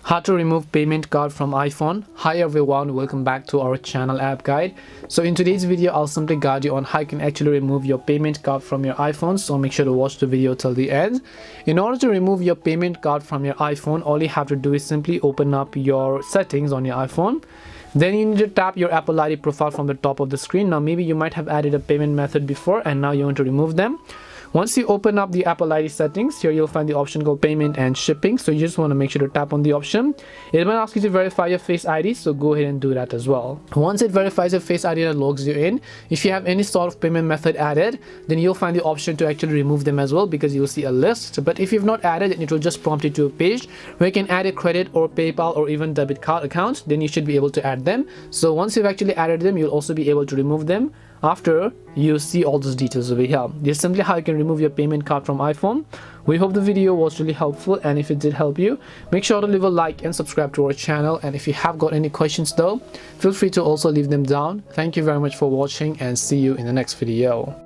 How to remove payment card from iPhone. Hi everyone, welcome back to our channel app guide. So in today's video I'll simply guide you on how you can actually remove your payment card from your iPhone, so make sure to watch the video till the end. In order to remove your payment card from your iPhone, all you have to do is simply open up your settings on your iPhone. Then you need to tap your Apple ID profile from the top of the screen. Now maybe you might have added a payment method before and now you want to remove them. Once you open up the Apple ID settings, here you'll find the option called payment and shipping. So you just want to make sure to tap on the option. It might ask you to verify your Face ID, so go ahead and do that as well. Once it verifies your Face ID and logs you in, if you have any sort of payment method added, then you'll find the option to actually remove them as well, because you'll see a list. But if you've not added, it will just prompt you to a page where you can add a credit or PayPal or even debit card account. Then you should be able to add them. So once you've actually added them, you'll also be able to remove them after you see all those details over here. This is simply how you can remove your payment card from iPhone. We hope the video was really helpful, and if it did help you, make sure to leave a like and subscribe to our channel. And if you have got any questions though, feel free to also leave them down. Thank you very much for watching, and see you in the next video.